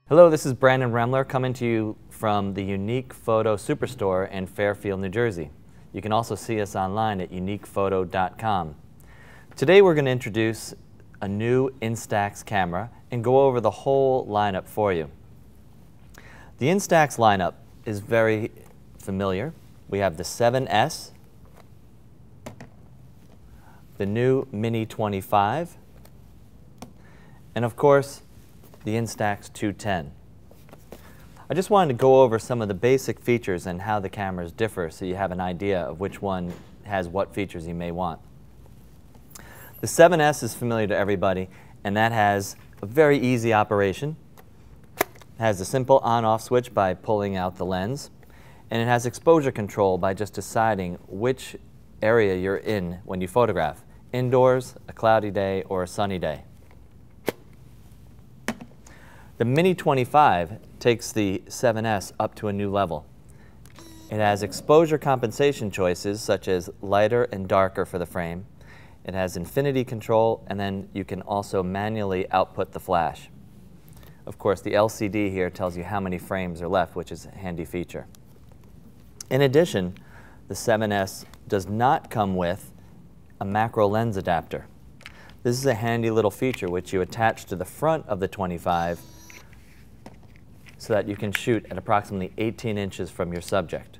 Hello, this is Brandon Remler coming to you from the Unique Photo Superstore in Fairfield, New Jersey. You can also see us online at uniquephoto.com. Today we're going to introduce a new Instax camera and go over the whole lineup for you. The Instax lineup is very familiar. We have the 7S, the new Mini 25, and of course the Instax 210. I just wanted to go over some of the basic features and how the cameras differ so you have an idea of which one has what features you may want. The 7S is familiar to everybody, and that has a very easy operation. It has a simple on-off switch by pulling out the lens, and it has exposure control by just deciding which area you're in when you photograph, indoors, a cloudy day, or a sunny day. The Mini 25 takes the 7S up to a new level. It has exposure compensation choices such as lighter and darker for the frame. It has infinity control, and then you can also manually output the flash. Of course, the LCD here tells you how many frames are left, which is a handy feature. In addition, the 7S does not come with a macro lens adapter. This is a handy little feature which you attach to the front of the 25 so that you can shoot at approximately 18 inches from your subject,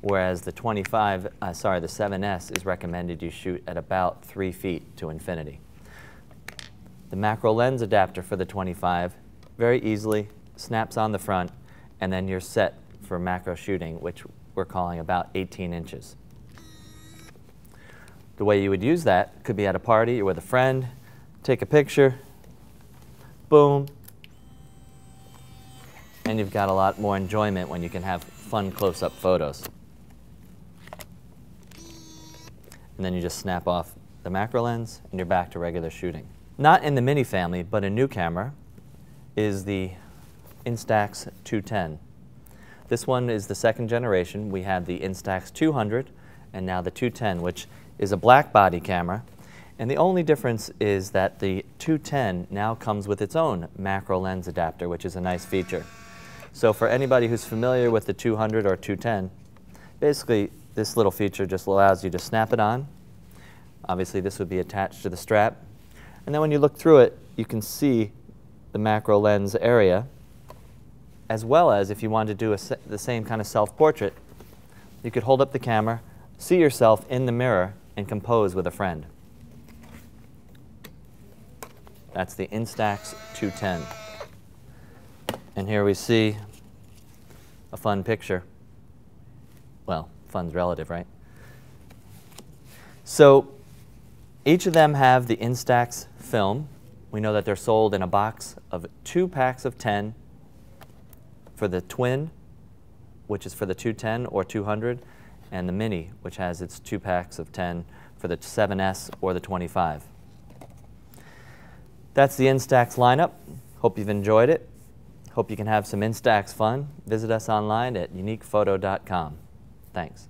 whereas the 7S is recommended you shoot at about 3 feet to infinity. The macro lens adapter for the 25 very easily snaps on the front, and then you're set for macro shooting, which we're calling about 18 inches. The way you would use that could be at a party or with a friend, take a picture, boom, and you've got a lot more enjoyment when you can have fun close-up photos. And then you just snap off the macro lens and you're back to regular shooting. Not in the Mini family, but a new camera is the Instax 210. This one is the second generation. We had the Instax 200 and now the 210, which is a black body camera. And the only difference is that the 210 now comes with its own macro lens adapter, which is a nice feature. So for anybody who's familiar with the 200 or 210, basically this little feature just allows you to snap it on. Obviously this would be attached to the strap. And then when you look through it, you can see the macro lens area, as well as if you wanted to do the same kind of self-portrait, you could hold up the camera, see yourself in the mirror, and compose with a friend. That's the Instax 210. And here we see a fun picture. Well, fun's relative, right? So each of them have the Instax film. We know that they're sold in a box of 2 packs of 10 for the twin, which is for the 210 or 200, and the Mini, which has its 2 packs of 10 for the 7S or the 25. That's the Instax lineup. Hope you've enjoyed it. Hope you can have some Instax fun. Visit us online at uniquephoto.com. Thanks.